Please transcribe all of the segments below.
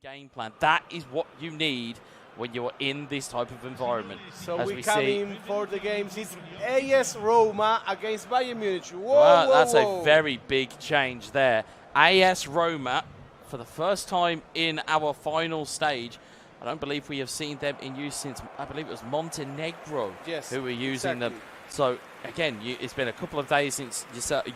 game plan. That is what you need when you're in this type of environment. So we come in for the games. It's AS Roma against Bayern Munich. Whoa, well, whoa, that's whoa. a very big change there. AS Roma, for the first time in our final stage. I don't believe we have seen them in use since, I believe it was Montenegro, yes, who were using exactly. them. So, again, it's been a couple of days since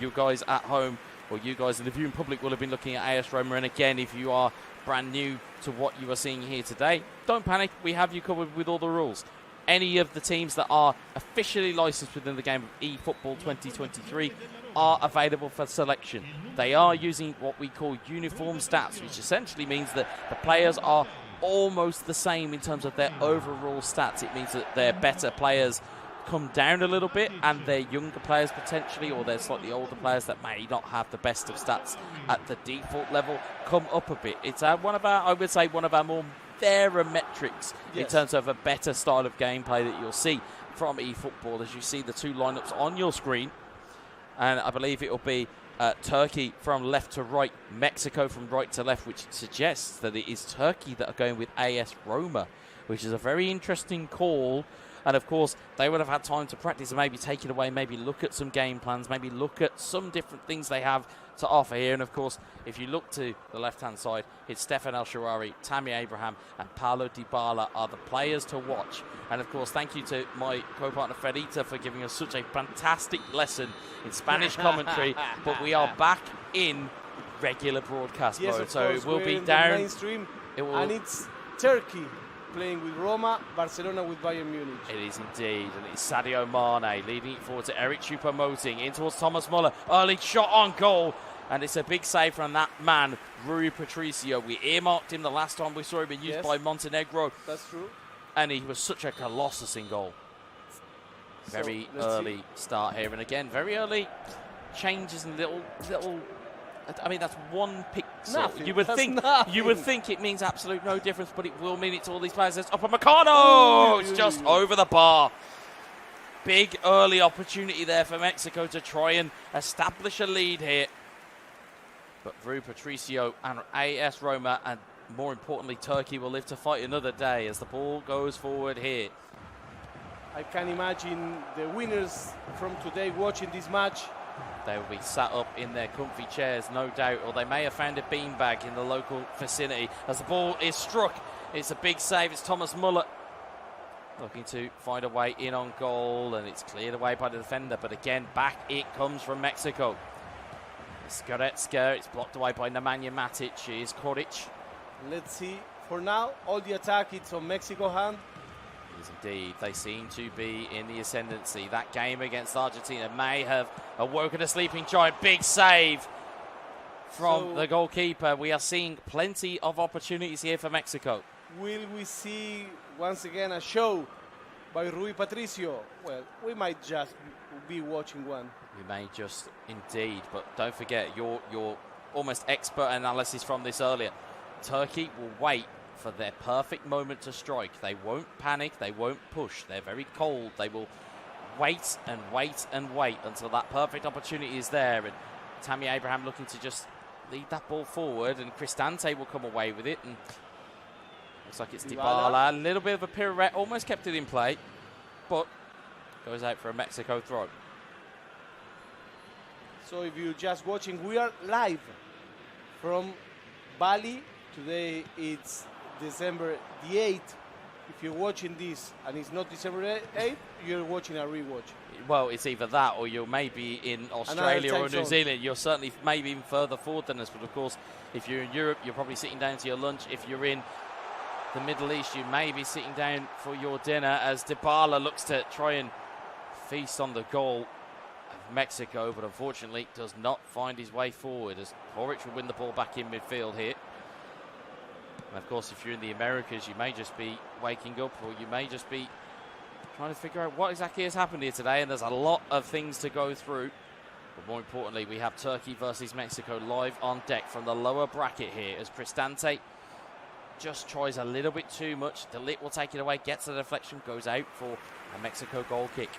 you guys at home, or you guys in the viewing public will have been looking at AS Roma. And again, if you are brand new to what you are seeing here today, don't panic. We have you covered with all the rules. Any of the teams that are officially licensed within the game of eFootball 2023 are available for selection. They are using what we call uniform stats, which essentially means that the players are almost the same in terms of their overall stats. It means that their better players come down a little bit, and their younger players potentially, or their slightly older players that may not have the best of stats at the default level, come up a bit. It's one of our, I would say, one of our more fairer metrics in terms of a better style of gameplay that you'll see from eFootball, as you see the two lineups on your screen. And I believe it will be Turkey from left to right, Mexico from right to left, which suggests that it is Turkey that are going with AS Roma, which is a very interesting call. And of course, they would have had time to practice and maybe take it away, maybe look at some game plans, maybe look at some different things they have to offer here. And of course, if you look to the left-hand side, it's Stefan El Shaarawy, Tammy Abraham, and Paulo Dybala are the players to watch. And of course, thank you to my co-partner Fredita for giving us such a fantastic lesson in Spanish commentary. But we are back in regular broadcast mode, so it will be down. Mainstream, and it's Turkey playing with Roma, Barcelona with Bayern Munich. It is indeed, and it's Sadio Mane leading it forward to Eric Choupo-Moting in towards Thomas Muller. Early shot on goal, and it's a big save from that man, Rui Patricio. We earmarked him the last time we saw him being used by Montenegro. That's true. And he was such a colossus in goal. Very early start here, and again, very early changes and little. I mean, that's one pixel. Nothing. You would think it means absolute no difference, but it will mean it to all these players. It's Upamecano! It's just over the bar. Big early opportunity there for Mexico to try and establish a lead here. But Rui Patricio and AS Roma, and more importantly, Turkey, will live to fight another day as the ball goes forward here. I can imagine the winners from today watching this match. They will be sat up in their comfy chairs, no doubt, or they may have found a beanbag in the local vicinity. As the ball is struck, it's a big save. It's Thomas Muller looking to find a way in on goal, and it's cleared away by the defender. But again, back it comes from Mexico. Goretzka, it's blocked away by Nemanja Matic. Here's Koric. Let's see. For now, all the attack, it's on Mexico hand. Yes, indeed. They seem to be in the ascendancy. That game against Argentina may have awoken a sleeping giant. Big save from the goalkeeper. We are seeing plenty of opportunities here for Mexico. Will we see once again a show by Rui Patricio? Well, we might just be watching one. We may just indeed, but don't forget your almost expert analysis from this earlier. Turkey will wait for their perfect moment to strike. They won't panic, they won't push. They're very cold. They will wait and wait and wait until that perfect opportunity is there. And Tammy Abraham looking to just lead that ball forward, and Cristante will come away with it. And looks like it's Dybala. A little bit of a pirouette, almost kept it in play, but goes out for a Mexico throw. So if you're just watching, we are live from Bali. Today it's December the 8th. If you're watching this and it's not December 8th, you're watching a rewatch. Well, it's either that or you're maybe in Australia or New Zealand. You're certainly maybe even further forward than us. But of course, if you're in Europe, you're probably sitting down to your lunch. If you're in the Middle East, you may be sitting down for your dinner as Dybala looks to try and feast on the goal of Mexico, but unfortunately does not find his way forward as Koric will win the ball back in midfield here. And of course, if you're in the Americas, you may just be waking up, or you may just be trying to figure out what exactly has happened here today. And there's a lot of things to go through. But more importantly, we have Turkey versus Mexico live on deck from the lower bracket here as Cristante just tries a little bit too much. Delit will take it away, gets the deflection, goes out for a Mexico goal kick.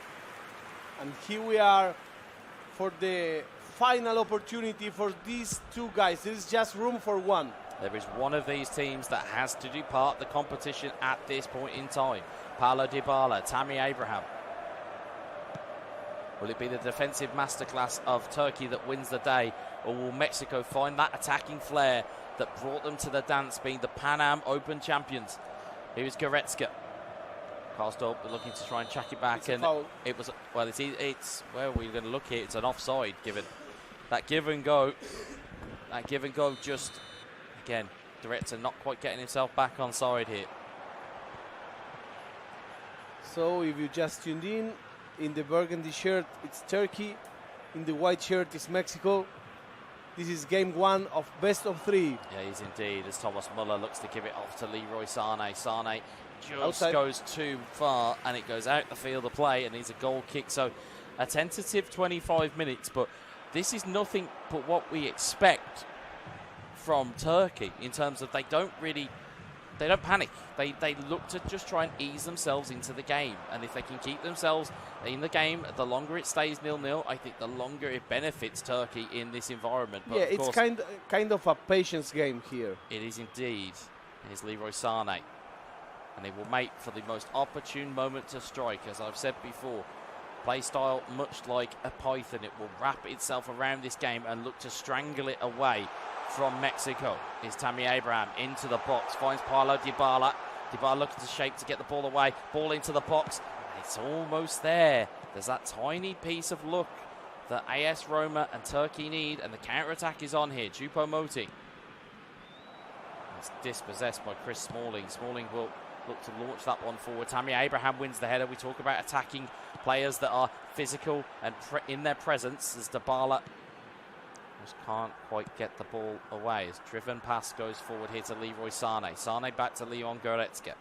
And here we are for the final opportunity for these two guys. There is just room for one. There is one of these teams that has to depart the competition at this point in time. Paulo Dybala, Tammy Abraham. Will it be the defensive masterclass of Turkey that wins the day, or will Mexico find that attacking flair that brought them to the dance, being the Pan Am Open champions? Here's Goretzka. Karsdorp looking to try and chuck it back, and it was, well, it's where are we going to look here? It's an offside given. That give and go just, again, Goretzka not quite getting himself back on side here. So if you just tuned in the burgundy shirt, it's Turkey. In the white shirt, it's Mexico. This is game 1 of best of 3. Yeah, he's indeed, as Thomas Muller looks to give it off to Leroy Sané. Sané just outside. Goes too far, and it goes out the field of play, and needs a goal kick. So a tentative 25 minutes, but this is nothing but what we expect from Turkey in terms of they don't panic. They look to just try and ease themselves into the game, and if they can keep themselves in the game, the longer it stays 0-0, I think the longer it benefits Turkey in this environment. But yeah, it's kind of a patience game here. It is indeed. Here's Leroy Sané, and he will wait for the most opportune moment to strike. As I've said before, play style much like a python, it will wrap itself around this game and look to strangle it away from Mexico. Is Tammy Abraham into the box, finds Paulo Dybala. Dybala looking to shape to get the ball away, ball into the box, and it's almost there. There's that tiny piece of luck that AS Roma and Turkey need, and the counter-attack is on here. Choupo-Moting. It's dispossessed by Chris Smalling. Smalling will look to launch that one forward. Tammy Abraham wins the header. We talk about attacking players that are physical and in their presence, as Dybala just can't quite get the ball away. As driven pass goes forward here to Leroy Sané. Sané back to Leon Goretzka.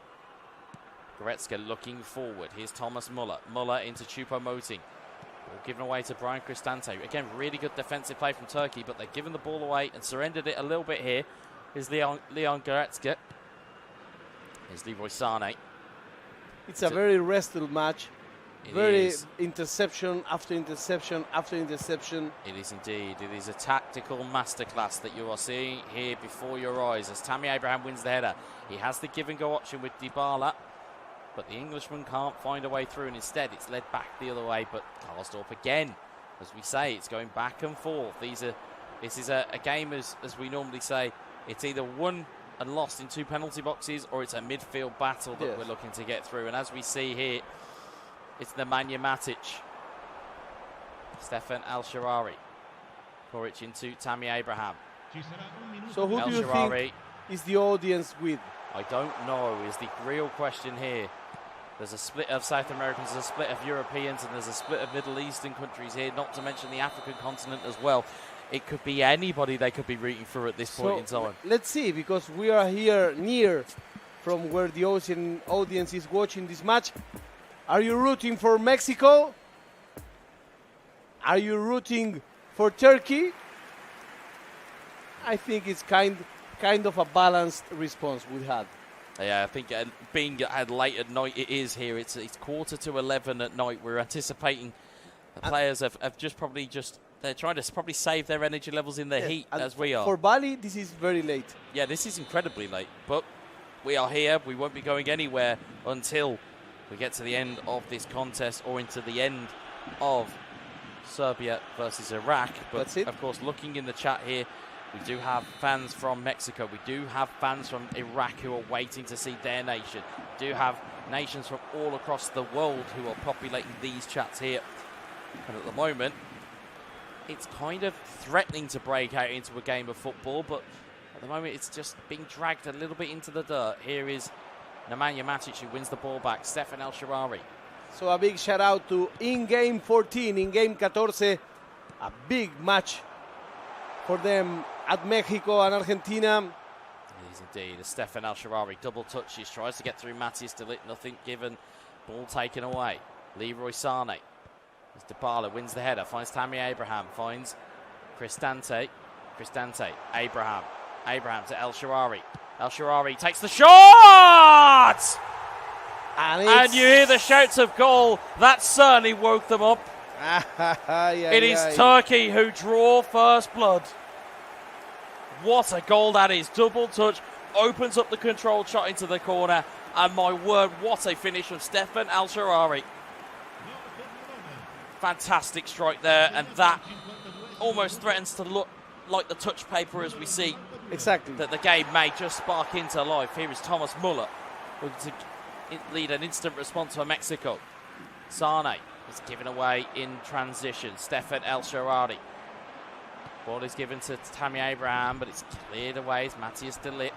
Goretzka looking forward. Here's Thomas Muller. Muller into Choupo-Moting. Ball given away to Brian Cristante. Again, really good defensive play from Turkey, but they've given the ball away and surrendered it a little bit here. Here's Leon Goretzka. Here's Leroy Sané. It's a very wrestled match. Very interception after interception after interception. It is indeed. It is a tactical masterclass that you are seeing here before your eyes as Tammy Abraham wins the header. He has the give and go option with Dybala, but the Englishman can't find a way through, and instead it's led back the other way. But Karsdorp again, as we say, it's going back and forth. This is a game, as we normally say, it's either won and lost in 2 penalty boxes, or it's a midfield battle that we're looking to get through. And as we see here, it's Nemanja Matic, Stefan El-Shaarawy, Koric into Tammy Abraham. So who do you think is the audience with? I don't know is the real question here. There's a split of South Americans, there's a split of Europeans, and there's a split of Middle Eastern countries here, not to mention the African continent as well. It could be anybody they could be rooting for at this point in time. Let's see, because we are here near from where the audience is watching this match. Are you rooting for Mexico? Are you rooting for Turkey? I think it's kind of a balanced response we had. Yeah, I think being late at night, it is here. It's 11:15 at night. We're anticipating the players have they're trying to probably save their energy levels in the heat, as we are. For Bali, this is very late. Yeah, this is incredibly late, but we are here. We won't be going anywhere until we get to the end of this contest or into the end of Serbia versus Iraq. But that's it. Of course, looking in the chat here, we do have fans from Mexico. We do have fans from Iraq who are waiting to see their nation. We do have nations from all across the world who are populating these chats here. And at the moment, it's kind of threatening to break out into a game of football, but at the moment it's just being dragged a little bit into the dirt. Here is Nemanja Matic who wins the ball back. Stefan El-Shaarawy. So a big shout out to In-Game 14, In-Game 14. A big match for them at Mexico and Argentina. It is indeed. Stefan El-Shaarawy, double touches, tries to get through Matis de Ligt, nothing given. Ball taken away. Leroy Sané. As Dybala wins the header, finds Tammy Abraham, finds Cristante. Abraham to El-Shaarawy. El-Shaarawy takes the shot! And you hear the shouts of goal. That certainly woke them up. It is Turkey who draw first blood. What a goal that is. Double touch, opens up the controlled shot into the corner. And my word, what a finish from Stefan El-Shaarawy. Fantastic strike there, and that almost threatens to look like the touch paper as we see Exactly. that the game may just spark into life. Here is Thomas Muller to lead an instant response for Mexico. Sane is given away in transition. Stefan El-Shaarawy. Ball is given to Tammy Abraham, but it's cleared away. It's Matthias de Ligt.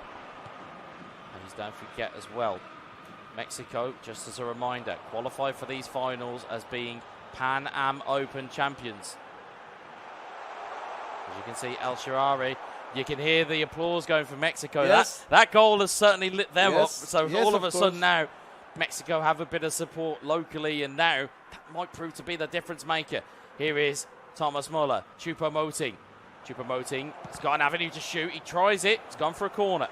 And he's don't forget as well, Mexico, just as a reminder, qualify for these finals as being Pan Am Open champions. As you can see, El-Shaarawy, you can hear the applause going for Mexico. Yes. That goal has certainly lit them up. So Yes, all of a course. sudden now, Mexico have a bit of support locally, and now that might prove to be the difference maker. Here is Thomas Muller, Choupo-Moting. Choupo-Moting has got an avenue to shoot. He tries it. It's gone for a corner.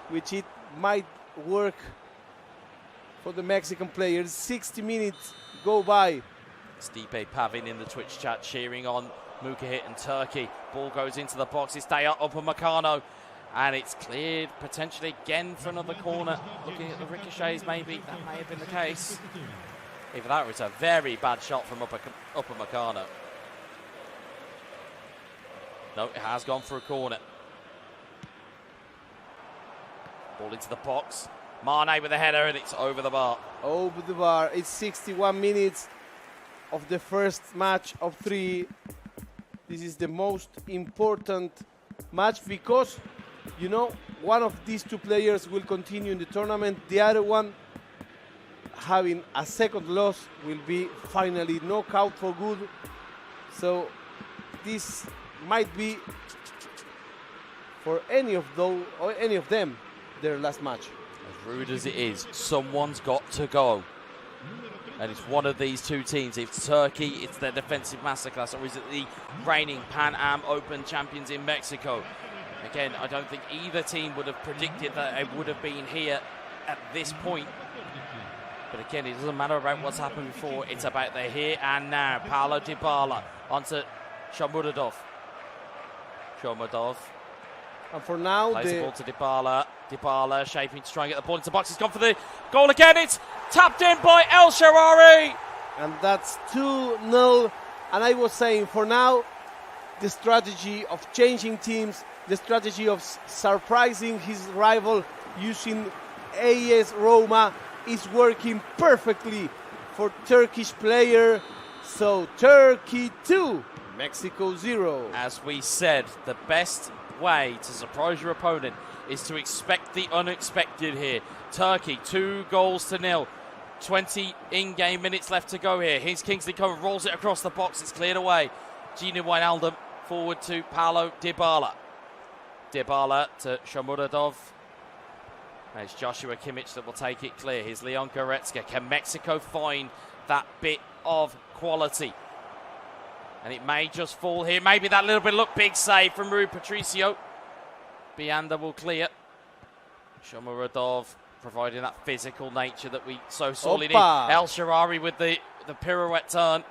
Which it might work for the Mexican players. 60 minutes go by. Stipe Pavin in the Twitch chat cheering on Mukahit and Turkey. Ball goes into the box. It's Daya Upamecano. And it's cleared potentially again for another corner. Looking at the ricochets, maybe that may have been the case. Either that or it's a very bad shot from Upamecano. No, it has gone for a corner. Ball into the box. Mane with a header, and it's over the bar. Over the bar. It's 61 minutes of the first match of 3. This is the most important match because, you know, one of these two players will continue in the tournament. The other one, having a second loss, will be finally knocked out for good. So this might be for any of those or any of them their last match. As rude as it is, someone's got to go. And it's one of these two teams. If it's Turkey, it's their defensive masterclass, or is it the reigning Pan Am Open champions in Mexico? Again, I don't think either team would have predicted that it would have been here at this point. But again, it doesn't matter about what's happened before. It's about the here and now. Paulo Dybala onto Shomurodov. Shomurodov. And for now, Plays the ball to Dybala. Dybala shaping to try and get the ball into the box. He's gone for the goal again. It's tapped in by El-Shaarawy. And that's 2-0. And I was saying, for now, the strategy of changing teams, the strategy of surprising his rival using AS Roma is working perfectly for Turkish player. So Turkey 2, Mexico 0. As we said, the best way to surprise your opponent is to expect the unexpected here. Turkey 2-0. 20 in-game minutes left to go here. Here's Kingsley Coman, rolls it across the box. It's cleared away. Gini Wijnaldum forward to Paulo Dybala. Dybala to Shomurodov. It's Joshua Kimmich that will take it clear. Here's Leon Goretzka. Can Mexico find that bit of quality? And it may just fall here. Maybe that little bit. Look, big save from Rui Patricio. Bianda will clear. Shomurodov providing that physical nature that we so sorely need. El-Shaarawy with the pirouette turn.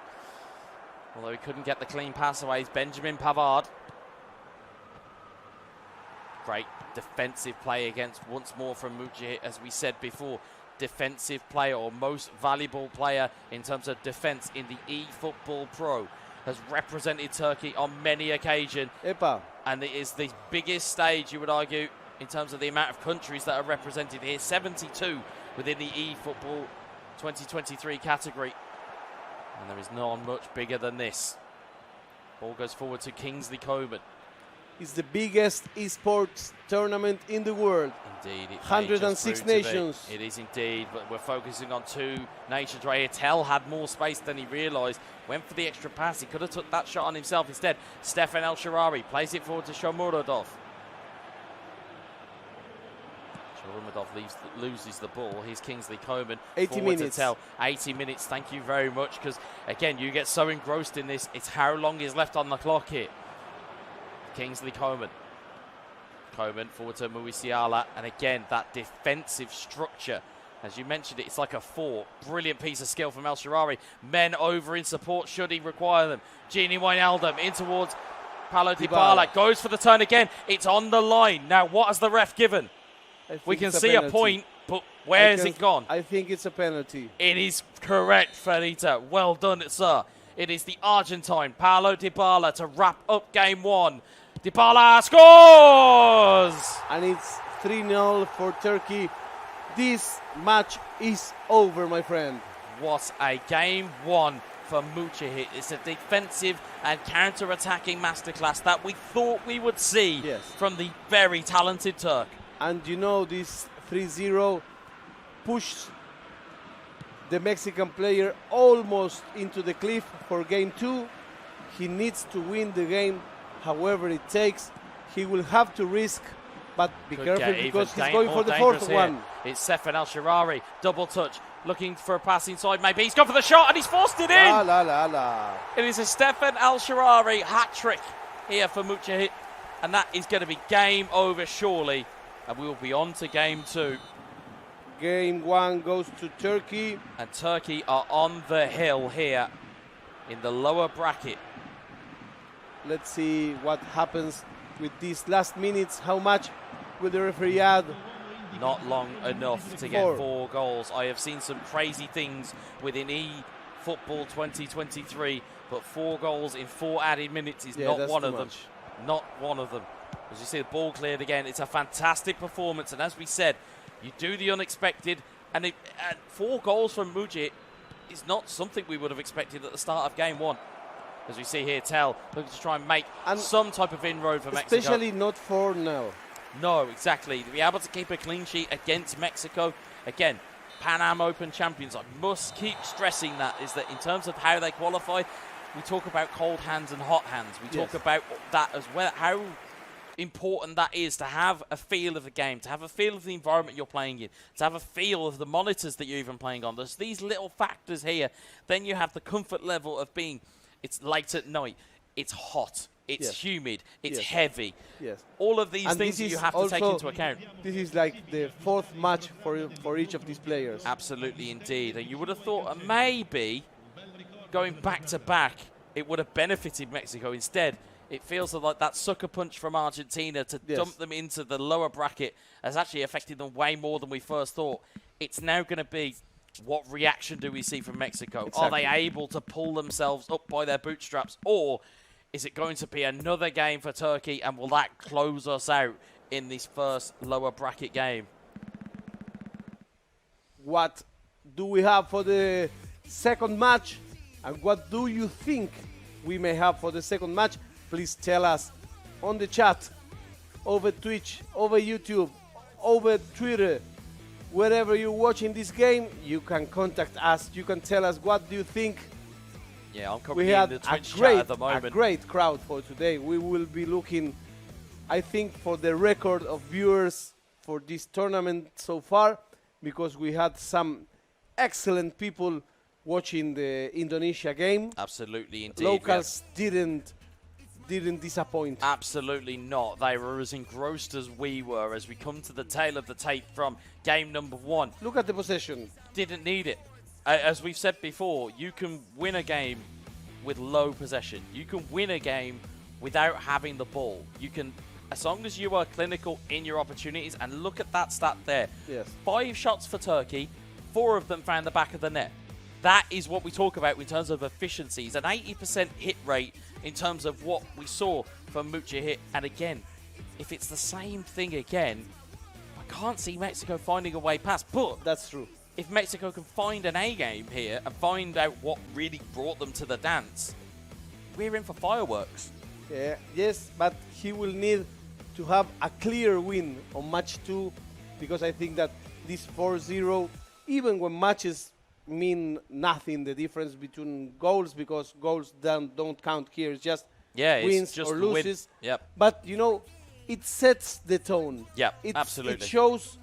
Although he couldn't get the clean pass away. It's Benjamin Pavard. Great defensive play against once more from Mujahid, as we said before. Defensive player, or most valuable player in terms of defense in the eFootball Pro. Has represented Turkey on many occasions. And it is the biggest stage, you would argue, in terms of the amount of countries that are represented here. 72 within the eFootball 2023 category. And there is none much bigger than this. Ball goes forward to Kingsley Coman. It's the biggest esports tournament in the world. Indeed. It 106 nations. It is indeed, but we're focusing on 2 nations. Rayatel had more space than he realised. Went for the extra pass. He could have took that shot on himself instead. Stefan El-Shaarawy plays it forward to Shomurodov. Shomurodov loses the ball. Here's Kingsley Coman. 80 minutes. To tell. 80 minutes. Thank you very much, because, again, you get so engrossed in this. It's how long is left on the clock here. Kingsley Coman. Coman forward to Musiala. And again, that defensive structure. As you mentioned, it's like a 4. Brilliant piece of skill from El-Shaarawy. Men over in support should he require them. Gini Wijnaldum in towards Paulo Dybala goes for the turn again. It's on the line. Now, what has the ref given? We can see a point, but where has it gone? I think it's a penalty. It is correct, Fernita. Well done, sir. It is the Argentine, Paulo Dybala, to wrap up game one. Dybala scores! And it's 3-0 for Turkey. This match is over, my friend. What a game one for Mucihit. It's a defensive and counter-attacking masterclass that we thought we would see from the very talented Turk. And you know, this 3-0 pushed the Mexican player almost into the cliff for game two. He needs to win the game however it takes. He will have to risk, but be careful because he's going for the fourth one. It's Stefan El-Sharari, double touch, looking for a pass inside maybe. He's gone for the shot and he's forced it in. It is a Stefan El-Sharari hat-trick here for Mucihit, and that is going to be game over surely, and we will be on to game two. Game one goes to Turkey. And Turkey are on the hill here in the lower bracket. Let's see what happens with these last minutes. How much will the referee add? Not long enough to get 4 goals. I have seen some crazy things within eFootball 2023, but 4 goals in 4 added minutes is not one of them. Not one of them. As you see, the ball cleared again. It's a fantastic performance, and as we said, you do the unexpected, and 4 goals from Mucihit is not something we would have expected at the start of game one. As we see here, Tell looking to try and make some type of inroad for Mexico. Especially not 4-0. No, exactly. To be able to keep a clean sheet against Mexico, again, Pan Am Open champions, I must keep stressing that, is that in terms of how they qualify, we talk about cold hands and hot hands. We talk about that as well, how important that is to have a feel of the game, to have a feel of the environment you're playing in, to have a feel of the monitors that you're even playing on. There's these little factors here. Then you have the comfort level of being, it's late at night, it's hot, it's humid, it's heavy. All of these things that you have to take into account. This is like the 4th match for each of these players. Absolutely, indeed. And you would have thought maybe going back to back, it would have benefited Mexico. Instead, it feels like that sucker punch from Argentina to dump them into the lower bracket has actually affected them way more than we first thought. It's now going to be, what reaction do we see from Mexico? Are they able to pull themselves up by their bootstraps? Or is it going to be another game for Turkey, and will that close us out in this first lower bracket game? What do we have for the second match? And what do you think we may have for the second match? Please tell us on the chat, over Twitch, over YouTube, over Twitter, wherever you're watching this game, you can contact us. You can tell us what do you think. Yeah, I'm currently in the Twitch chat at the moment. A great crowd for today. We will be looking, I think, for the record of viewers for this tournament so far, because we had some excellent people watching the Indonesia game. Absolutely, indeed. Locals didn't disappoint. Absolutely not. They were as engrossed as we were as we come to the tail of the tape from game number one. Look at the possession. Didn't need it. As we've said before, you can win a game with low possession. You can win a game without having the ball. You can, as long as you are clinical in your opportunities, and look at that stat there. 5 shots for Turkey, 4 of them found the back of the net. That is what we talk about in terms of efficiencies. An 80% hit rate in terms of what we saw from Mucihit. And again, if it's the same thing again, I can't see Mexico finding a way past. But that's true. If Mexico can find an A game here and find out what really brought them to the dance, we're in for fireworks. Yes, but he will need to have a clear win on match 2, because I think that this 4-0, even when matches mean nothing, the difference between goals, because goals don't count here. It's just wins or loses. But, you know, it sets the tone. Absolutely. It shows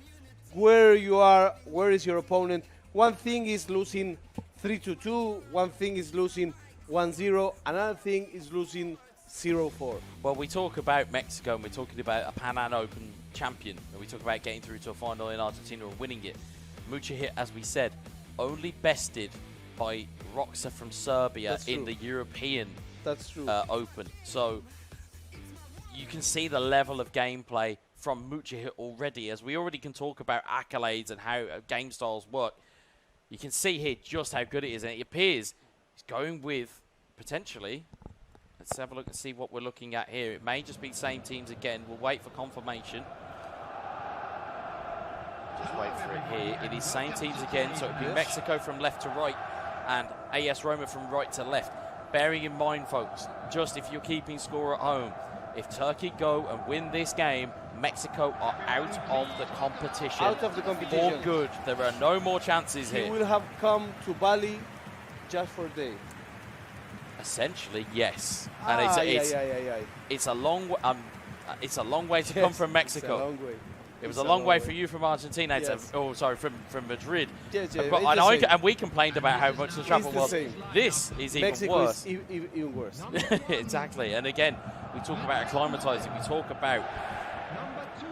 where you are, where is your opponent. One thing is losing 3-2, one thing is losing 1-0, another thing is losing 0-4. Well, we talk about Mexico, and we're talking about a Pan Am Open champion, and we talk about getting through to a final in Argentina and winning it. Mucihit, as we said, only bested by Roxa from Serbia in the European Open. So you can see the level of gameplay from Mujahid already, as we already can talk about accolades and how game styles work. You can see here just how good it is, and it appears he's going with, potentially, let's have a look and see what we're looking at here. It may just be same teams again. We'll wait for confirmation. Just wait for it here. It is same teams again, so it'll be Mexico from left to right and AS Roma from right to left. Bearing in mind, folks, just if you're keeping score at home, if Turkey go and win this game, Mexico are out of the competition. Out of the competition. For good. There are no more chances here. He will have come to Bali just for a day. Essentially, yes. And it's a long way to come from Mexico. It's a long way. It was a long way for you from Argentina. Yes. Oh, sorry, from Madrid. Yes, and we complained about how much the travel was. Same. This is even Mexico worse. Is even worse. Exactly. And again, we talk about acclimatizing. We talk about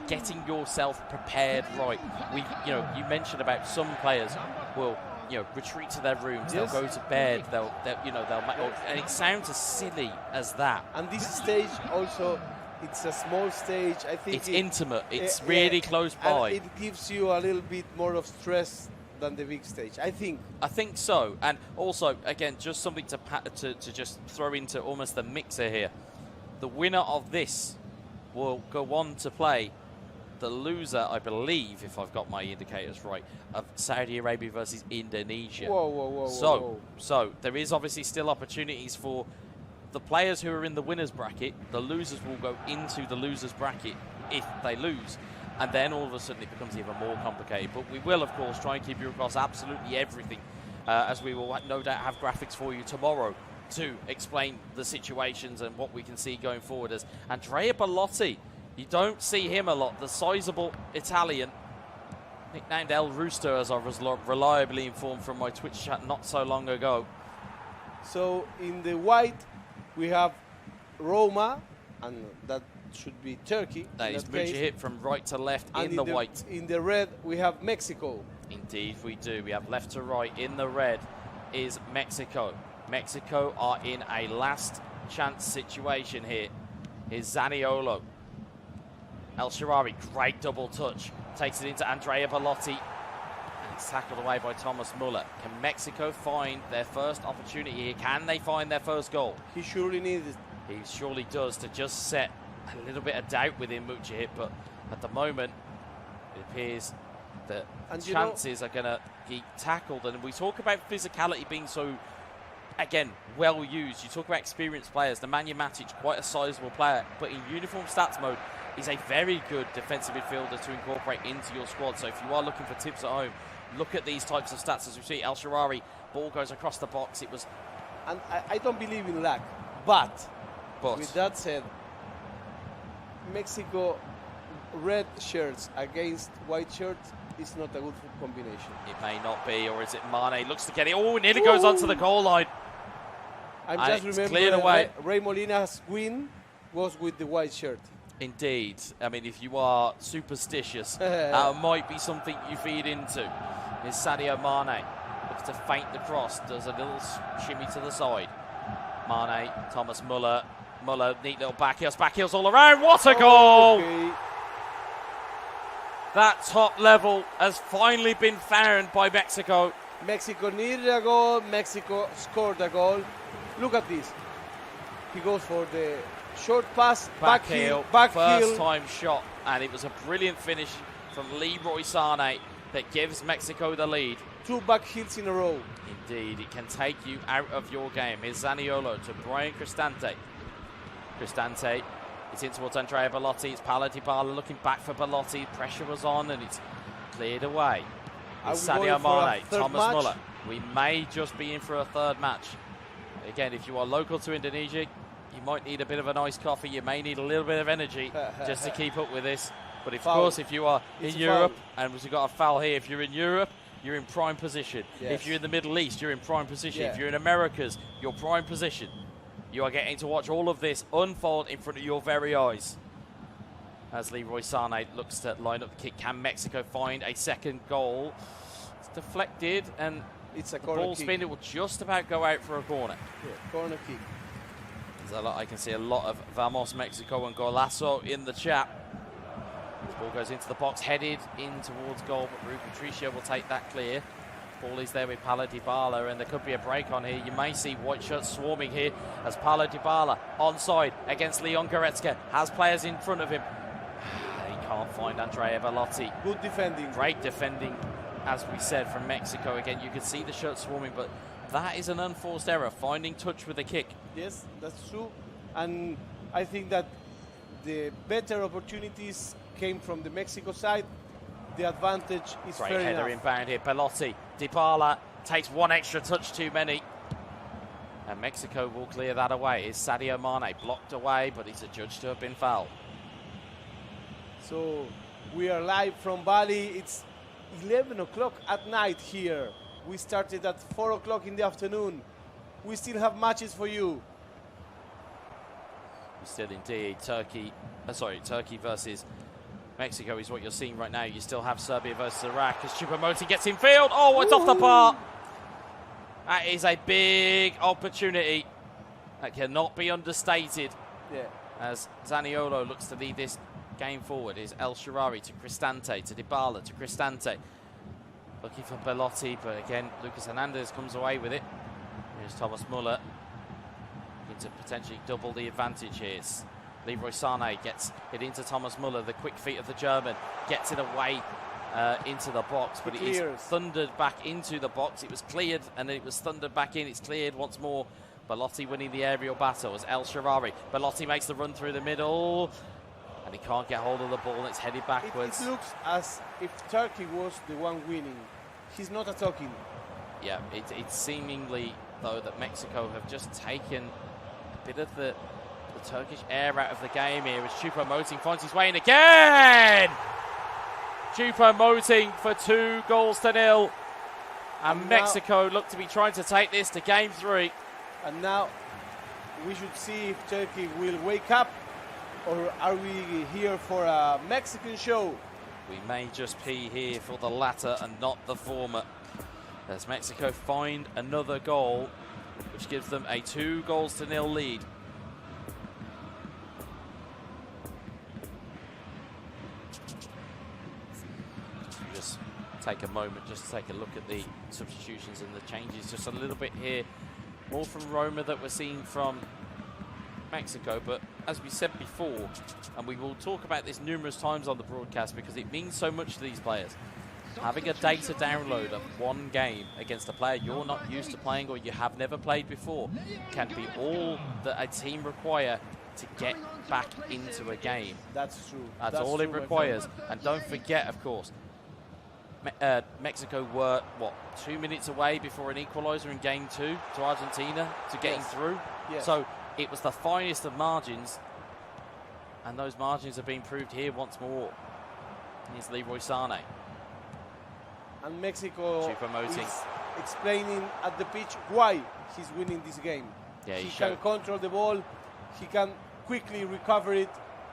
getting yourself prepared right. You mentioned about some players will retreat to their rooms. Yes. They'll go to bed. They'll and it sounds as silly as that. And this stage also, it's a small stage. I think it's intimate. It's really close by. And it gives you a little bit more of stress than the big stage, I think. I think so. And also, again, just something to just throw into almost the mixer here. The winner of this will go on to play the loser, I believe, if I've got my indicators right, of Saudi Arabia versus Indonesia. Whoa. So there is obviously still opportunities for the players who are in the winners bracket. The losers will go into the losers bracket if they lose. And then all of a sudden it becomes even more complicated. But we will, of course, try and keep you across absolutely everything, as we will no doubt have graphics for you tomorrow to explain the situations and what we can see going forward. As Andrea Bellotti, you don't see him a lot, the sizable Italian, nicknamed El Rooster, as I was reliably informed from my Twitch chat not so long ago. So in the white, we have Roma, and that should be Turkey. That is Mujahid from right to left in the white. In the red, we have Mexico. Indeed, we do. We have left to right. In the red is Mexico. Mexico are in a last chance situation here. Here's Zaniolo. El Shaarawy, great double touch. Takes it into Andrea Bellotti. And it's tackled away by Thomas Muller. Can Mexico find their first opportunity here? Can they find their first goal? He surely needs it. He surely does, to just set a little bit of doubt within Mujahid. But at the moment, it appears that chances are going to get tackled. And we talk about physicality being so, again, well used. You talk about experienced players. Nemanja Matic, quite a sizable player, but in uniform stats mode, is a very good defensive midfielder to incorporate into your squad. So if you are looking for tips at home, look at these types of stats. As we see, El Shaarawy, ball goes across the box. It was, and I don't believe in luck, but with that said, Mexico red shirts against white shirts is not a good combination. It may not be, or is it Mane? Looks to get it. Oh, nearly goes onto the goal line. I'm just remembering Ray Molina's win was with the white shirt. Indeed. I mean, if you are superstitious, that might be something you feed into. Is Sadio Mane. Looks to feint the cross. Does a little shimmy to the side. Mane, Thomas Muller. Muller, neat little back heels all around. What a goal! Okay. That top level has finally been found by Mexico. Mexico needed a goal. Mexico scored a goal. Look at this. He goes for the short pass, back heel, first time shot, and it was a brilliant finish from Leroy Sané that gives Mexico the lead. 2 back heels in a row. Indeed, it can take you out of your game. Here's Zaniolo to Brian Cristante. Cristante is in towards Andrea Bellotti. It's Paulo Dybala looking back for Bellotti. Pressure was on and it's cleared away. It's Sadio Mane, Thomas Muller. We may just be in for a third match. Again, if you are local to Indonesia, you might need a bit of an iced coffee. You may need a little bit of energy just to keep up with this. But of course, if you are in Europe, and we've got a foul here, if you're in Europe, you're in prime position. Yes. If you're in the Middle East, you're in prime position. Yeah. If you're in Americas, you're prime position. You are getting to watch all of this unfold in front of your very eyes. As Leroy Sané looks to line up the kick, can Mexico find a second goal? It's deflected, and it's a the ball kick. spin. It will just about go out for a corner. Yeah, corner kick. I can see a lot of Vamos Mexico and Golazo in the chat. This ball goes into the box, headed in towards goal, but Rui Patricio will take that clear. Ball is there with Paulo Dybala, and there could be a break on here. You may see white shirts swarming here as Paulo Dybala onside against Leon Goretzka, has players in front of him. He can't find Andrea Belotti. Good defending. Great defending, as we said, from Mexico. Again, you can see the shirts swarming, but that is an unforced error, finding touch with the kick. Yes, that's true. And I think that the better opportunities came from the Mexico side. The advantage is Great fair header enough. inbound here. Belotti, Dybala takes one extra touch too many. And Mexico will clear that away. Is Sadio Mane blocked away, but he's adjudged to have been fouled. So we are live from Bali. It's 11 o'clock at night here. We started at 4 o'clock in the afternoon. We still have matches for you. Still indeed, Turkey versus Mexico is what you're seeing right now. You still have Serbia versus Iraq as Choupo-Moting gets in field. Oh, it's off the bar. That is a big opportunity that cannot be understated. Yeah. As Zaniolo looks to lead this game forward. Is El Shaarawy to Cristante, to Dybala, to Cristante. Looking for Belotti, but again, Lucas Hernandez comes away with it. Here's Thomas Muller. Looking to potentially double the advantage here. Leroy Sané gets it into Thomas Muller. The quick feet of the German gets it away into the box, but it is thundered back into the box. It was cleared and it was thundered back in. It's cleared once more. Belotti winning the aerial battle as El Shaarawy. Belotti makes the run through the middle, and he can't get hold of the ball, and it's headed backwards. It looks as if Turkey was the one winning. He's not attacking. Yeah, it's seemingly, though, that Mexico have just taken a bit of the Turkish air out of the game here as Choupo-Moting finds his way in again! Choupo-Moting for 2-0. And Mexico look to be trying to take this to game 3. And now we should see if Turkey will wake up, or are we here for a Mexican show? We may just be here for the latter and not the former. As Mexico find another goal, which gives them a 2-0 lead. Just take a moment just to take a look at the substitutions and the changes just a little bit here. More from Roma that we're seeing from Mexico, but as we said before, and we will talk about this numerous times on the broadcast because it means so much to these players. Having a data download of one game against a player you're not used to playing or you have never played before can be all that a team require to get back into a game. That's true. That's all it requires. And don't forget, of course, Mexico were, 2 minutes away before an equaliser in game 2 to Argentina to getting through. Yes. So it was the finest of margins, and those margins have been proved here once more. Here's Leroy Sané. And Mexico Choupo-Moting is explaining at the pitch why he's winning this game. Yeah, he can control the ball, he can quickly recover it,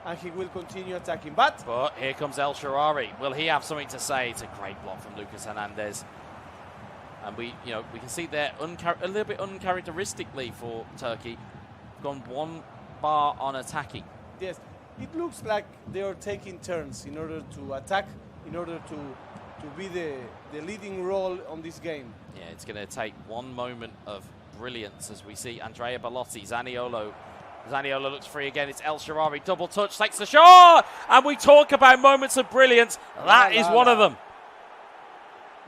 and he will continue attacking. But here comes El Shaarawy. Will he have something to say? It's a great block from Lucas Hernandez. And we can see there a little bit uncharacteristically for Turkey, gone one bar on attacking. Yes, it looks like they are taking turns in order to attack, in order to be the leading role on this game. Yeah, it's going to take one moment of brilliance as we see Andrea Belotti, Zaniolo. Zaniolo looks free again. It's El Shaarawy, double touch, takes the shot, and we talk about moments of brilliance. That is one of them.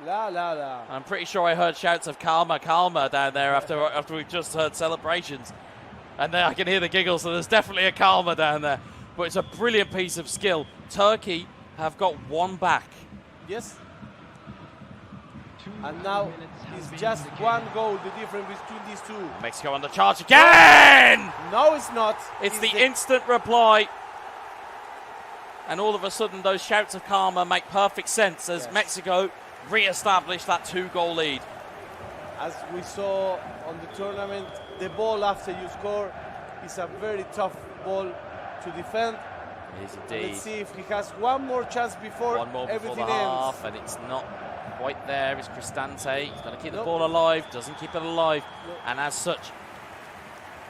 La la la. I'm pretty sure I heard shouts of "Calma, calma" down there after we just heard celebrations, and then I can hear the giggles. So there's definitely a calma down there. But it's a brilliant piece of skill. Turkey have got one back. Yes. And now it's just one goal, the difference between these two. Mexico on the charge again! No, it's not. It's the instant reply. And all of a sudden, those shouts of karma make perfect sense as Mexico re-establish that 2-goal lead. As we saw on the tournament, the ball after you score is a very tough ball to defend. It is indeed. Let's see if he has one more chance before everything ends. Half, and it's not quite there. It's Cristante. He's going to keep the ball alive. Doesn't keep it alive. And as such,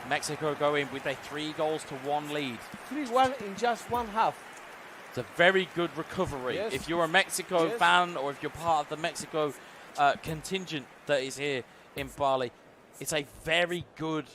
Mexico go in with a 3-1 lead. 3-1 in just one half. It's a very good recovery. Yes. If you're a Mexico Yes. fan or if you're part of the Mexico contingent that is here in Bali, it's a very good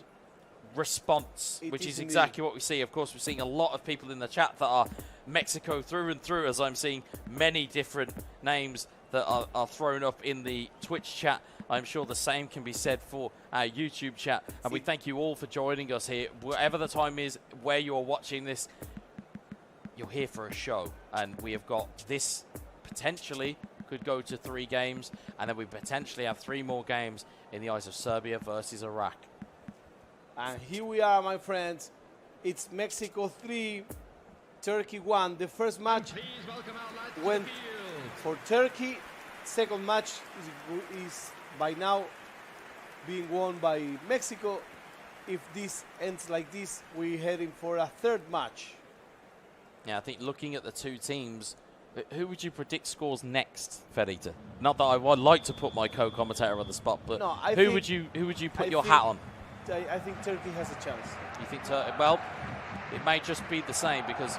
response, which is exactly what we see. Of course, we're seeing a lot of people in the chat that are Mexico through and through, as I'm seeing many different names that are thrown up in the Twitch chat. I'm sure the same can be said for our YouTube chat. And we thank you all for joining us here. Whatever the time is, where you're watching this, you're here for a show. And we have got this potentially could go to 3 games. And then we potentially have 3 more games in the eyes of Serbia versus Iraq. And here we are, my friends. It's Mexico 3, Turkey 1. The first match went for Turkey. Second match is by now being won by Mexico. If this ends like this, we're heading for a third match. Yeah, I think looking at the 2 teams, who would you predict scores next, Fedita? Not that I would like to put my co-commentator on the spot, but no, who would you put your hat on? I think Turkey has a chance. You think Turkey? Well, it may just be the same because,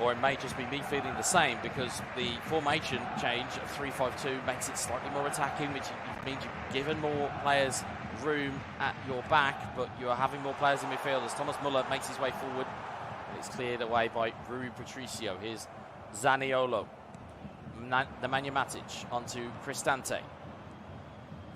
or it may just be me feeling the same because the formation change of 3-5-2 makes it slightly more attacking, which means you've given more players room at your back, but you're having more players in midfield as Thomas Muller makes his way forward. It's cleared away by Rui Patricio. Here's Zaniolo. Nemanja Matic onto Cristante.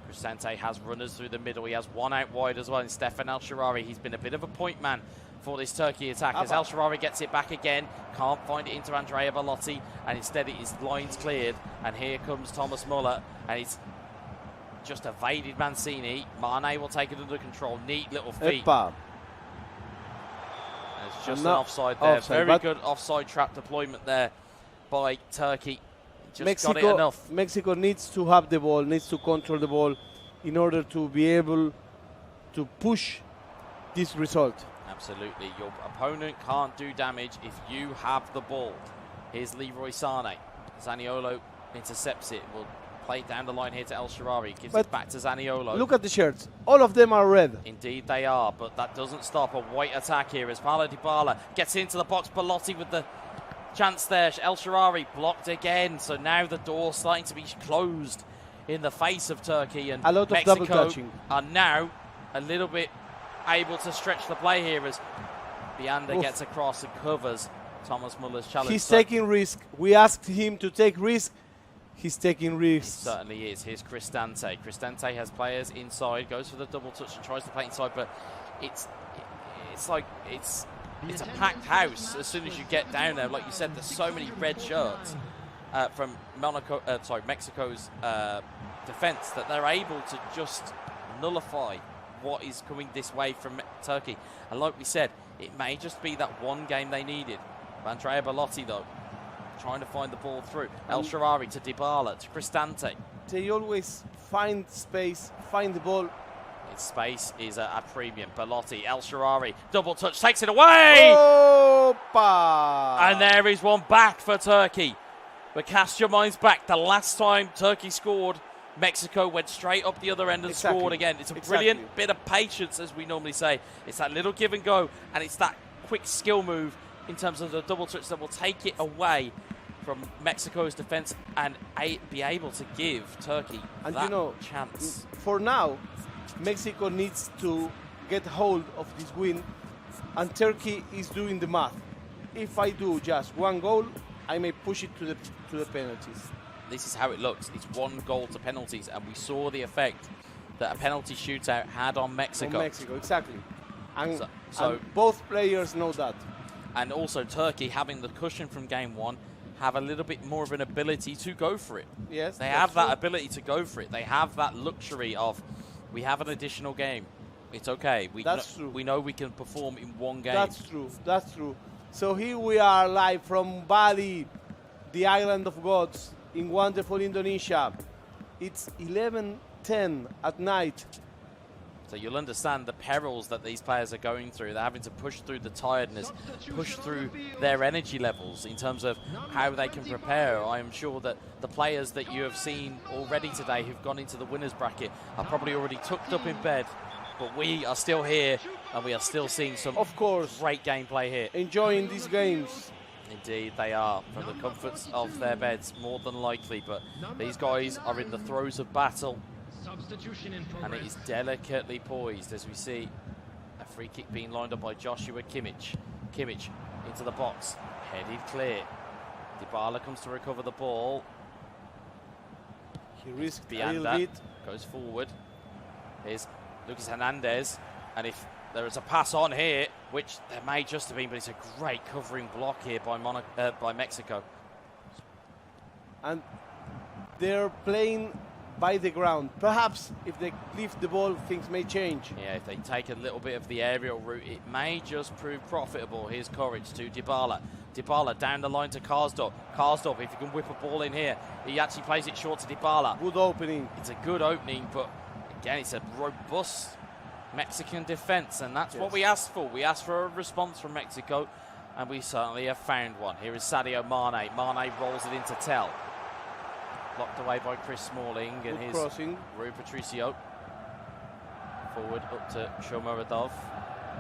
Cristante has runners through the middle. He has one out wide as well in Stefan El Shaarawy. He's been a bit of a point man for this Turkey attack as El Shaarawy gets it back again. Can't find it into Andrea Belotti, and instead it is lines cleared. And here comes Thomas Muller, and he's just evaded Mancini. Mane will take it under control. Neat little feet. Epa. It's just an offside there. Very good offside trap deployment there by Turkey. Just Mexico, got it enough. Mexico needs to have the ball, needs to control the ball in order to be able to push this result. Absolutely. Your opponent can't do damage if you have the ball. Here's Leroy Sane. Zaniolo intercepts it. Will play it down the line here to El Shaarawy. Gives it back to Zaniolo. Look at the shirts. All of them are red. Indeed they are, but that doesn't stop a white attack here as Paulo Dybala gets into the box. Belotti with the chance there. El Shaarawy blocked again. So now the door starting to be closed in the face of Turkey, and a lot of Mexico double touching are now a little bit able to stretch the play here as Bianda gets across and covers Thomas Muller's challenge. He's taking risk. We asked him to take risk. He's taking risks. He certainly is. Here's Cristante. Cristante has players inside, goes for the double touch and tries to play inside, but it's a packed house as soon as you get down there. Like you said, there's so many red shirts from Mexico's defense that they're able to just nullify what is coming this way from Turkey. And like we said, it may just be that one game they needed. Andrea Belotti, though, trying to find the ball through. El Shaarawy to Dybala, to Cristante. They always find space, find the ball. Its space is a premium. Belotti, El Shaarawy, double touch, takes it away! Opa! And there is one back for Turkey. But cast your minds back. The last time Turkey scored, Mexico went straight up the other end and scored again. It's a brilliant bit of patience, as we normally say. It's that little give and go, and it's that quick skill move in terms of the double touch that will take it away from Mexico's defense and be able to give Turkey that chance. For now, Mexico needs to get hold of this win, and Turkey is doing the math. If I do just one goal, I may push it to the penalties. This is how it looks. It's 1 goal to penalties, and we saw the effect that a penalty shootout had on Mexico. On Mexico, exactly. And, so and both players know that. And also Turkey, having the cushion from game 1, have a little bit more of an ability to go for it. Yes, they have that ability to go for it. They have that luxury of, we have an additional game. It's okay. We know we can perform in one game. That's true. That's true. So here we are live from Bali, the island of gods, in wonderful Indonesia. It's 11:10 at night. So you'll understand the perils that these players are going through. They're having to push through the tiredness, push through their energy levels in terms of how they can prepare. I am sure that the players that you have seen already today who've gone into the winners bracket are probably already tucked up in bed, but we are still here And we are still seeing some of course, great gameplay here. enjoying these games. Indeed, they are, from the comforts of their beds, more than likely. But these guys are in the throes of battle. And it is delicately poised as we see a free kick being lined up by Joshua Kimmich. Kimmich into the box, headed clear. Dybala comes to recover the ball. He risked a Bianda little bit. goes forward. Here's Lucas Hernandez. And if there is a pass on here, which there may just have been, but it's a great covering block here by Mexico. And they're playing by the ground. Perhaps if they lift the ball, things may change. Yeah, if they take a little bit of the aerial route, it may just prove profitable. Here's Courage to Dybala. Dybala down the line to Karsdorp. Karsdorp, if he can whip a ball in here, he actually plays it short to Dybala. Good opening. It's a good opening, but again, it's a robust Mexican defense, and that's what we asked for. We asked for a response from Mexico, and we certainly have found one. Here is Sadio Mane. Mane rolls it into Tell. Blocked away by Chris Smalling, and here's crossing. Rui Patricio. Forward up to Shomurodov.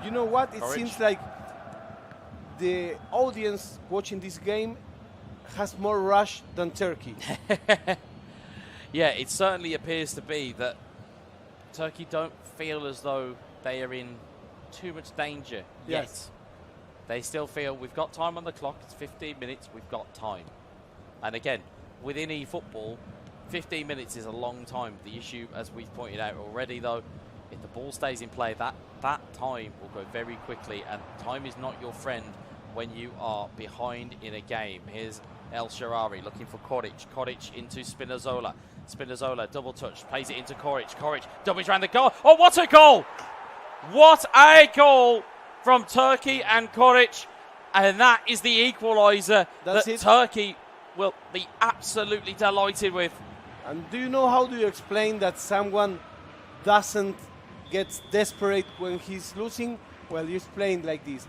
You know what? It Courage. seems like the audience watching this game has more rush than Turkey. Yeah, it certainly appears to be that Turkey don't feel as though they are in too much danger yet. Yes. They still feel we've got time on the clock. It's 15 minutes. We've got time. And again, within eFootball, 15 minutes is a long time. The issue, as we've pointed out already, though, if the ball stays in play, that time will go very quickly, and time is not your friend when you are behind in a game. Here's El Shaarawy looking for Koric. Koric into Spinazzola. Spinazzola double touch, plays it into Koric. Koric doubles around the goal. Oh, what a goal! What a goal from Turkey and Koric, and that is the equaliser that Turkey will be absolutely delighted with. And do you know, how do you explain that someone doesn't get desperate when he's losing? Well, you explain like this.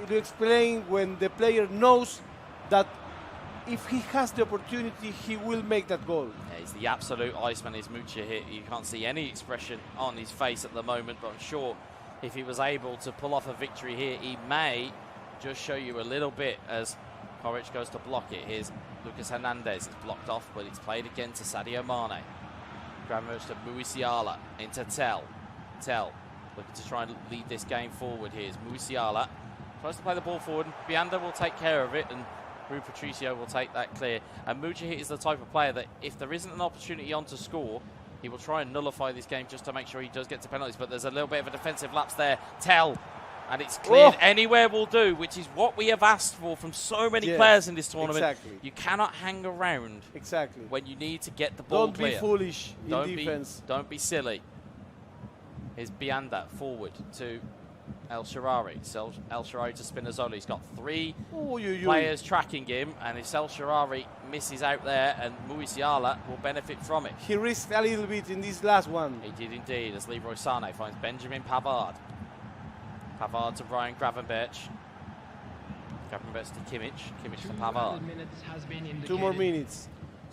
You explain when the player knows that if he has the opportunity, he will make that goal. Yeah, he's the absolute Iceman, is Mucha here. You can't see any expression on his face at the moment, but I'm sure if he was able to pull off a victory here, he may just show you a little bit as Koric goes to block it. Here's Lucas Hernandez. It's blocked off, but it's played again to Sadio Mane. Grammars to Musiala into Tell. Tell looking to try and lead this game forward. Here's Musiala. Tries to play the ball forward. Bianda will take care of it, and Rui Patricio will take that clear. And Mujahid is the type of player that if there isn't an opportunity on to score, he will try and nullify this game just to make sure he does get to penalties. But there's a little bit of a defensive lapse there. Tell. And it's cleared. Anywhere will do, which is what we have asked for from so many players in this tournament. Exactly. You cannot hang around when you need to get the ball clear. Don't be foolish in defense. Don't be silly. Here's Bianda forward to El Shaarawy. El Shaarawy to Spinazzola. He's got three players tracking him, and if El Shaarawy misses out there, and Musiala will benefit from it. He risked a little bit in this last one. He did indeed, as Leroy Sané finds Benjamin Pavard. Pavard to Brian Gravenberch. Gravenberch to Kimmich. Kimmich to Pavard. 2 more minutes.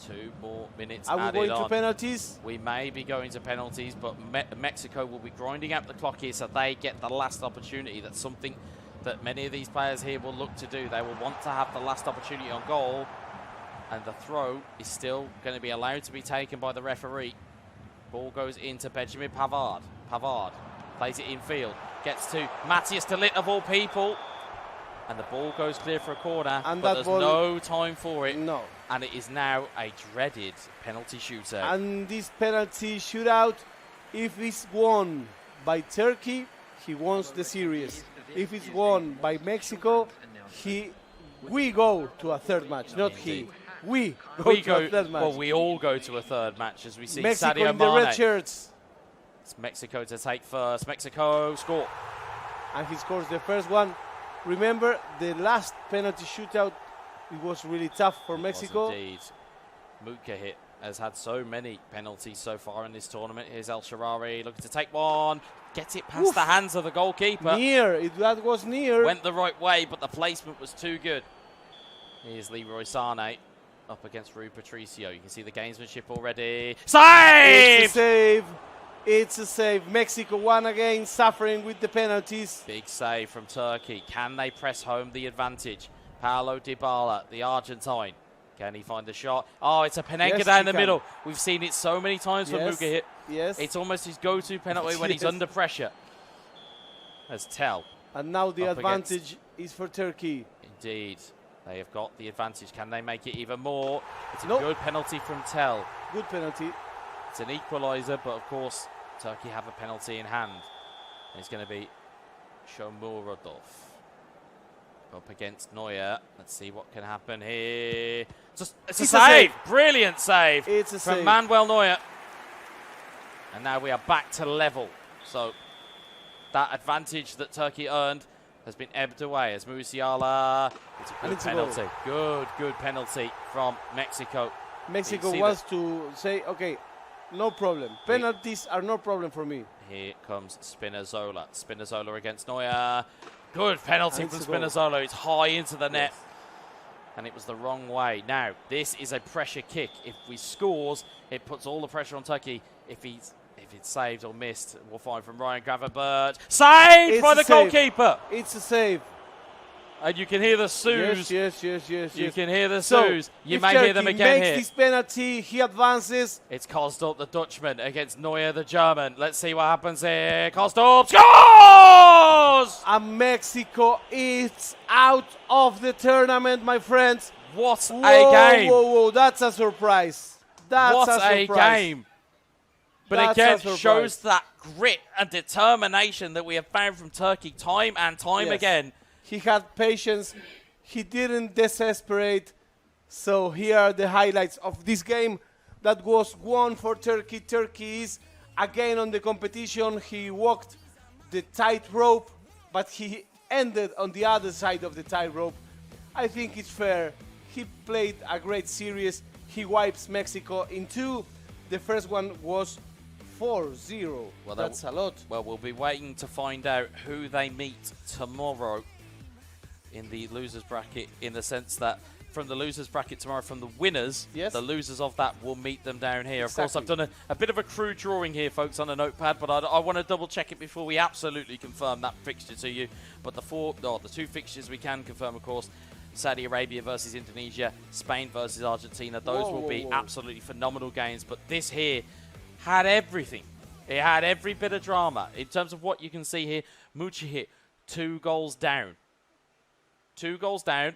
2 more minutes Are we added going on. to penalties? We may be going to penalties, but Mexico will be grinding out the clock here so they get the last opportunity. That's something that many of these players here will look to do. They will want to have the last opportunity on goal, and the throw is still going to be allowed to be taken by the referee. Ball goes into Benjamin Pavard. Pavard plays it in field, gets to Matthias de Ligt of all people, and the ball goes clear for a corner, and but there's no time for it. No. And it is now a dreaded penalty shootout. And this penalty shootout, if it's won by Turkey, he wins the series. If it's won by Mexico, we go to a third match, not he. We go to a third match. Well, we all go to a third match as we see Mexico Sadio in the Mane. red shirts. It's Mexico to take first. Mexico score. And he scores the first one. Remember, the last penalty shootout, it was really tough for Mexico. Indeed. Mukahit has had so many penalties so far in this tournament. Here's El Shaarawy looking to take one. Gets it past the hands of the goalkeeper. That was near. Went the right way, but the placement was too good. Here's Leroy Sané up against Rui Patricio. You can see the gamesmanship already. Save! Save! It's a save. Mexico won again, suffering with the penalties. Big save from Turkey. Can they press home the advantage? Paulo Dybala, the Argentine. Can he find the shot? Oh, it's a Penenka down the middle. We've seen it so many times from Mugahit. Yes. It's almost his go-to penalty when he's under pressure. As Tell. And now the advantage is for Turkey. Indeed. They have got the advantage. Can they make it even more? It's a good penalty from Tell. Good penalty. It's an equaliser, but of course, Turkey have a penalty in hand. And it's going to be Shomurodov up against Neuer. Let's see what can happen here. It's a save. Brilliant save. It's a from save. Manuel Neuer. And now we are back to level. So that advantage that Turkey earned has been ebbed away as Musiala. It's a good penalty. Good penalty from Mexico. Mexico wants to say, okay, no problem. Penalties are no problem for me. Here comes Spinazzola. Spinazzola against Neuer. Good penalty from Spinazzola. It's high into the net. And it was the wrong way. Now, this is a pressure kick. If we scores, it puts all the pressure on Turkey. If it's saved or missed, we'll find from Ryan Gravenberch. Saved by the goalkeeper. It's a save. And you can hear the soos. Yes. You can hear the soos. You may hear them again here. If makes this penalty, he advances. It's Kostorp, the Dutchman, against Neuer, the German. Let's see what happens here. Kostorp scores! And Mexico is out of the tournament, my friends. What a game. Whoa. That's a surprise. What a game. But again, shows that grit and determination that we have found from Turkey time and time again. He had patience. He didn't desperate. So here are the highlights of this game that was won for Turkey. Turkey is again on the competition. He walked the tightrope, but he ended on the other side of the tightrope. I think it's fair. He played a great series. He wipes Mexico in 2. The first one was 4-0. Well, that's a lot. Well, we'll be waiting to find out who they meet tomorrow in the losers bracket, in the sense that from the losers bracket tomorrow, from the winners, the losers of that will meet them down here. Exactly. Of course, I've done a bit of a crude drawing here, folks, on a notepad, but I want to double check it before we absolutely confirm that fixture to you. But the 2 fixtures we can confirm, of course, Saudi Arabia versus Indonesia, Spain versus Argentina. Those will be absolutely phenomenal games. But this here had everything. It had every bit of drama. In terms of what you can see here, Mucihit, 2 goals down. 2 goals down,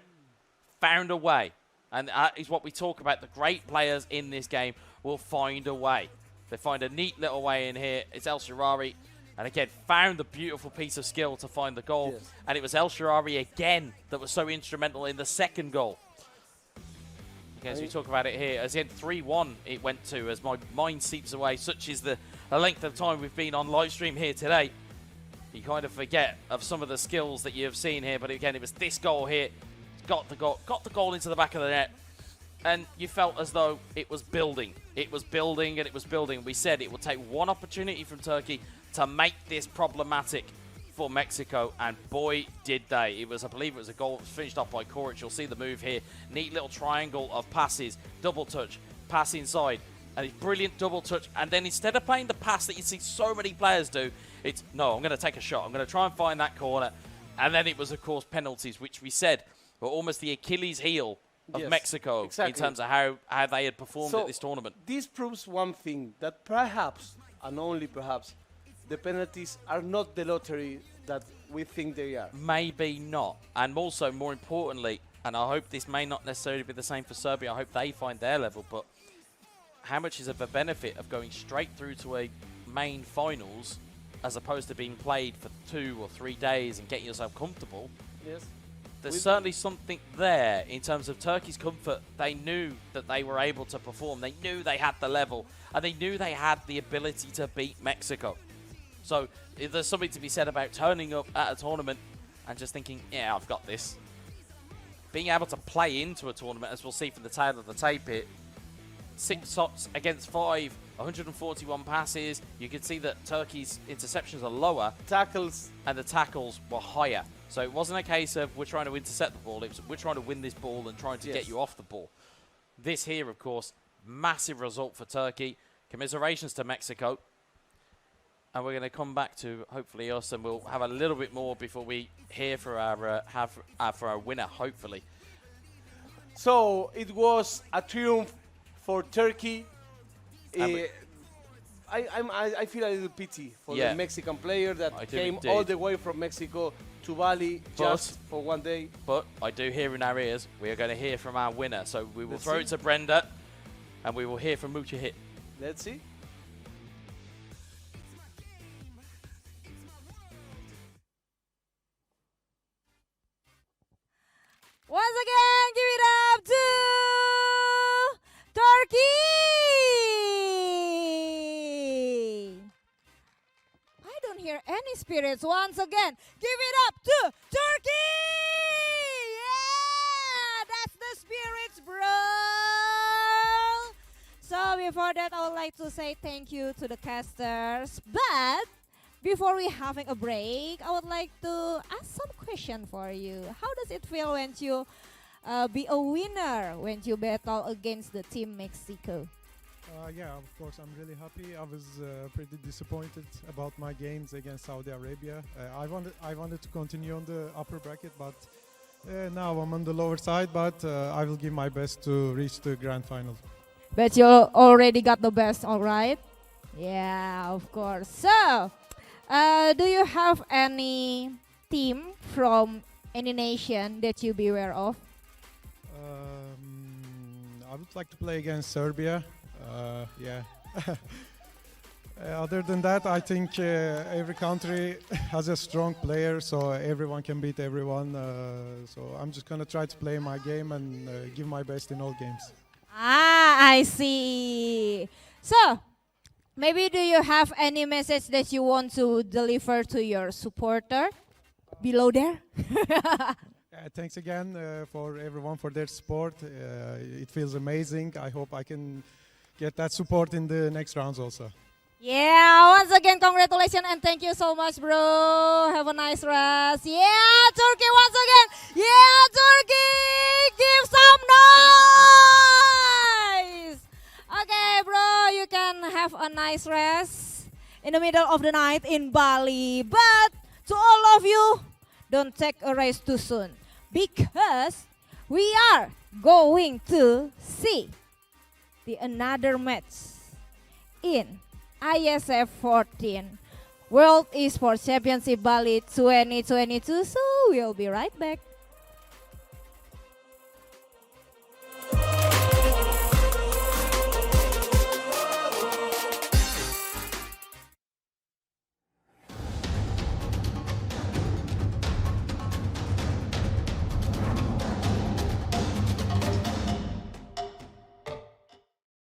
found a way. And that is what we talk about. The great players in this game will find a way. They find a neat little way in here. It's El Shaarawy. And again, found the beautiful piece of skill to find the goal. Yes. And it was El Shaarawy again that was so instrumental in the second goal. Okay, as we talk about it here, as in 3-1 it went to, as my mind seeps away. Such is the length of time we've been on live stream here today. You kind of forget of some of the skills that you have seen here, but again, it was this goal here. Got the goal into the back of the net, and you felt as though it was building. It was building, and it was building. We said it would take one opportunity from Turkey to make this problematic for Mexico, and boy, did they. I believe it was a goal that was finished off by Koric. You'll see the move here. Neat little triangle of passes, double touch, pass inside, and it's brilliant double touch. And then instead of playing the pass that you see so many players do, it's, no, I'm going to take a shot. I'm going to try and find that corner. And then it was, of course, penalties, which we said were almost the Achilles heel of Mexico in terms of how they had performed at this tournament. This proves one thing, that perhaps, and only perhaps, the penalties are not the lottery that we think they are. Maybe not. And also, more importantly, and I hope this may not necessarily be the same for Serbia, I hope they find their level, but how much is of a benefit of going straight through to a main finals as opposed to being played for 2 or 3 days and getting yourself comfortable? Yes. There's certainly something there in terms of Turkey's comfort. They knew that they were able to perform. They knew they had the level, and they knew they had the ability to beat Mexico. So there's something to be said about turning up at a tournament and just thinking, yeah, I've got this. Being able to play into a tournament, as we'll see from the tail of the tape here, 6 shots against 5, 141 passes. You can see that Turkey's interceptions are lower. Tackles. And the tackles were higher. So it wasn't a case of we're trying to intercept the ball. It was we're trying to win this ball and trying to get you off the ball. This here, of course, massive result for Turkey. Commiserations to Mexico. and we're going to come back to hopefully us, and we'll have a little bit more before we hear for our winner, hopefully. So it was a triumph for Turkey. I feel a little pity for the Mexican player that came all the way from Mexico to Bali just for one day. But I do hear in our ears, we are going to hear from our winner. So we will throw it to Brenda, and we will hear from Mucha Hit. Let's see. Once again, give it up to Turkey! I don't hear any spirits. Once again, give it up to Turkey! Yeah, that's the spirits, bro! So before that, I would like to say thank you to the casters. But before we having a break, I would like to ask some question for you. How does it feel when you be a winner when you battle against the team Mexico? Yeah, of course, I'm really happy. I was pretty disappointed about my games against Saudi Arabia. I wanted to continue on the upper bracket, but now I'm on the lower side. But I will give my best to reach the grand final. But you already got the best, all right? Yeah, of course. So, do you have any team from any nation that you beware of? I would like to play against Serbia. Yeah. Other than that, I think every country has a strong player, so everyone can beat everyone. So I'm just gonna try to play my game and give my best in all games. Ah, I see. So, maybe do you have any message that you want to deliver to your supporter below there? Thanks again for everyone for their support. It feels amazing. I hope I can get that support in the next rounds also. Yeah, once again, congratulations and thank you so much, bro. Have a nice rest. Yeah, Turkey once again. Yeah, Turkey, give some noise. Okay, bro, you can have a nice rest in the middle of the night in Bali. But to all of you, don't take a rest too soon because we are going to see the another match in IESF 14 World Esports Championship Bali 2022. So we'll be right back.